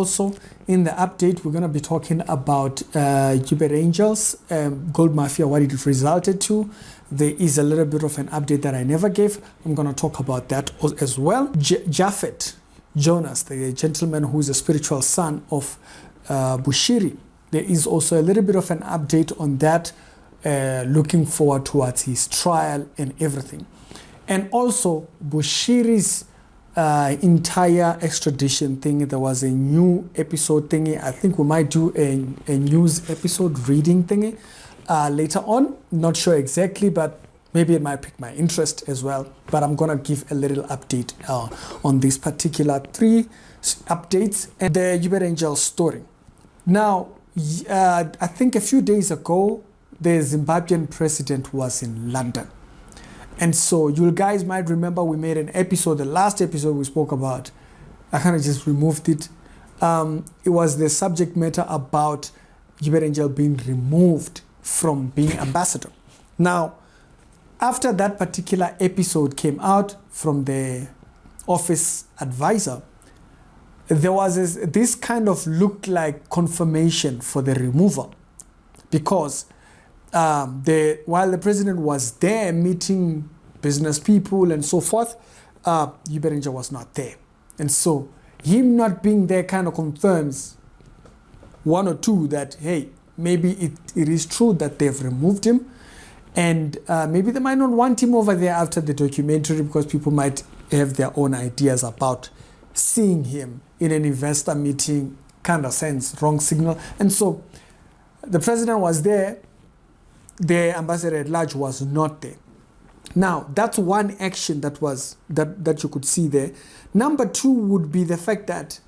also in the update, we're going to be talking about Uber Angels, Gold Mafia, what it resulted to. There is a little bit of an update that I never gave. I'm going to talk about that as well. Japhet Jonas, the gentleman who is a spiritual son of Bushiri. There is also a little bit of an update on that, looking forward towards his trial and everything. And also Bushiri's entire extradition thing. There was a new episode thingy. I think we might do a news episode reading thingy later on. Not sure exactly, but maybe it might pique my interest as well. But I'm gonna give a little update on these particular 3 updates and the Uber Angel story. Now, I think a few days ago, the Zimbabwean president was in London. And so you guys might remember we made an episode, the last episode we spoke about. I kind of just removed it. It was the subject matter about Uber Angel being removed from being ambassador. Now, after that particular episode came out from the office advisor, there was this kind of looked like confirmation for the removal, because while the president was there meeting business people and so forth, Uber Angel was not there. And so him not being there kind of confirms 1 or 2 that, hey, maybe it is true that they've removed him, and maybe they might not want him over there after the documentary, because people might have their own ideas about seeing him in an investor meeting kind of sense, wrong signal. And so the president was there, the ambassador at large was not there. Now, that's one action that you could see there. Number 2 would be the fact that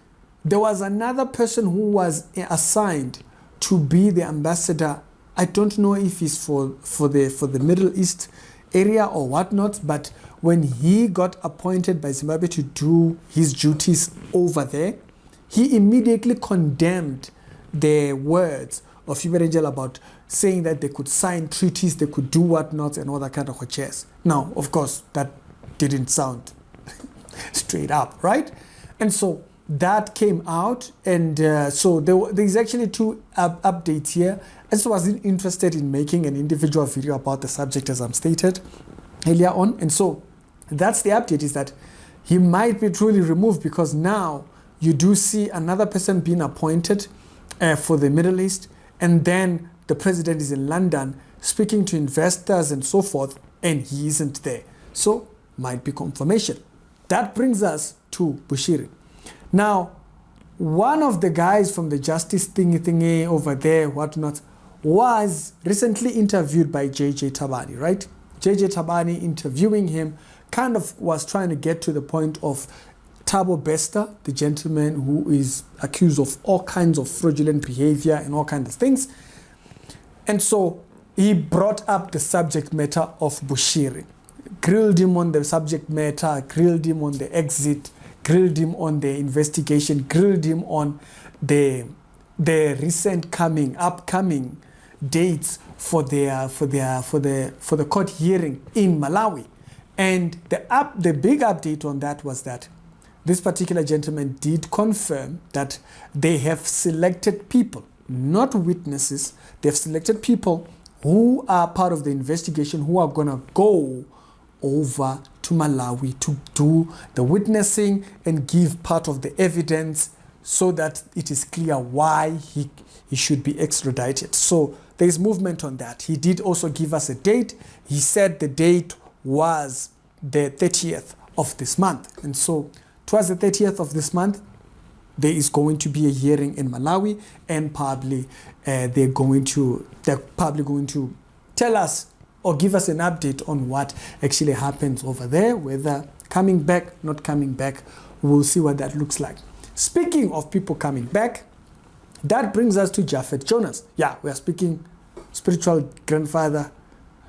there was another person who was assigned to be the ambassador. I don't know if he's for the Middle East area or whatnot, but when he got appointed by Zimbabwe to do his duties over there, he immediately condemned the words of Uber Angel about saying that they could sign treaties, they could do whatnot and all that kind of jazz. Now, of course, that didn't sound straight up, right? And so that came out, and so there's actually 2 updates here. I just wasn't interested in making an individual video about the subject, as I'm stated earlier on. And so that's the update, is that he might be truly removed, because now you do see another person being appointed for the Middle East, and then the president is in London speaking to investors and so forth, and he isn't there. So might be confirmation. That brings us to Bushiri. Now, one of the guys from the justice thingy over there, whatnot, was recently interviewed by JJ Tabani, right? JJ Tabani interviewing him kind of was trying to get to the point of Thabo Bester, the gentleman who is accused of all kinds of fraudulent behavior and all kinds of things. And so he brought up the subject matter of Bushiri, grilled him on the subject matter, grilled him on the exit, grilled him on the investigation, grilled him on the recent upcoming dates for the court hearing in Malawi. And the big update on that was that this particular gentleman did confirm that they have selected people, not witnesses. They've selected people who are part of the investigation, who are going to go over to Malawi to do the witnessing and give part of the evidence, so that it is clear why he should be extradited. So there is movement on that. He did also give us a date. He said the date was the 30th of this month. And so towards the 30th of this month, there is going to be a hearing in Malawi, and probably they're probably going to tell us or give us an update on what actually happens over there, whether coming back, not coming back. We'll see what that looks like. Speaking of people coming back, that brings us to Japhet Jonas. Yeah, we are speaking spiritual grandfather,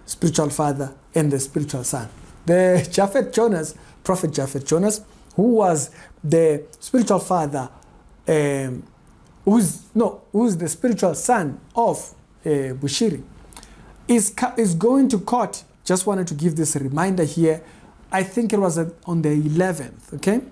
spiritual father, and the spiritual son. The Japhet Jonas, Prophet Japhet Jonas, who was the spiritual father, who's the spiritual son of Bushiri, is going to court. Just wanted to give this a reminder here. I think it was on the 11th, okay?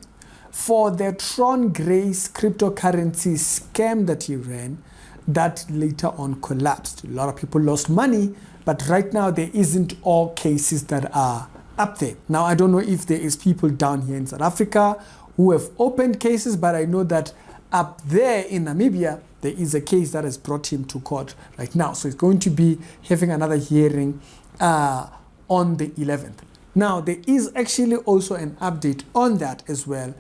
for the Tron Grace cryptocurrency scam that he ran that later on collapsed. A lot of people lost money, but right now there isn't all cases that are up there. Now, I don't know if there is people down here in South Africa who have opened cases, but I know that up there in Namibia, there is a case that has brought him to court right now. So he's going to be having another hearing on the 11th. Now, there is actually also an update on that as well,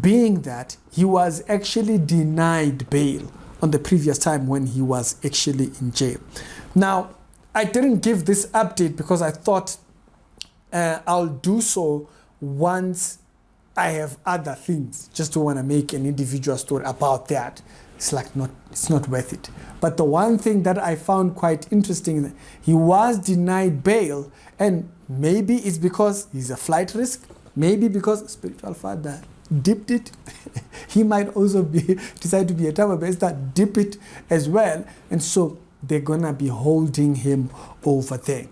being that he was actually denied bail on the previous time when he was actually in jail. Now, I didn't give this update because I thought I'll do so once I have other things. Just to want to make an individual story about that. It's not worth it. But the one thing that I found quite interesting, he was denied bail, and maybe it's because he's a flight risk, maybe because spiritual father dipped it. He might also decide to be a Tababesta, dip it as well, and so they're gonna be holding him over there.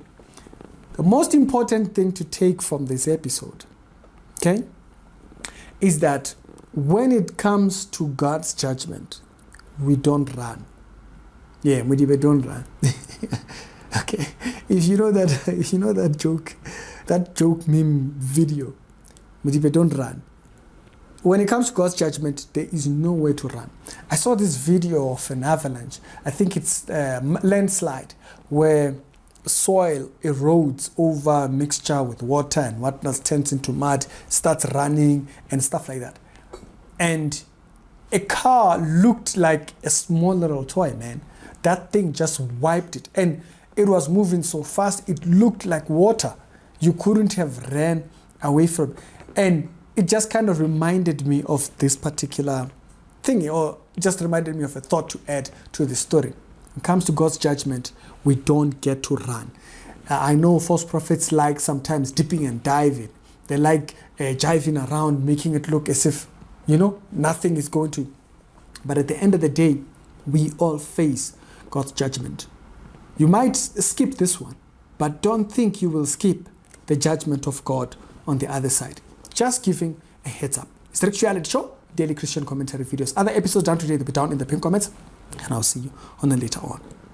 The most important thing to take from this episode, okay, is that when it comes to God's judgment, we don't run. Yeah, we don't run. Okay, if you know that joke meme video, Mudibe don't run. When it comes to God's judgment, there is no way to run. I saw this video of an avalanche. I think it's a landslide where soil erodes over mixture with water and whatnot, turns into mud, starts running and stuff like that. And a car looked like a small little toy, man. That thing just wiped it. And it was moving so fast, it looked like water. You couldn't have ran away from it. And it just kind of reminded me of this particular thing, or just reminded me of a thought to add to the story. When it comes to God's judgment, we don't get to run. I know false prophets like sometimes dipping and diving. They like jiving around, making it look as if, nothing is going to. But at the end of the day, we all face God's judgment. You might skip this one, but don't think you will skip the judgment of God on the other side. Just giving a heads up. It's the Actuality Show, daily Christian commentary videos. Other episodes down today, they'll be down in the pinned comments, and I'll see you on the later on.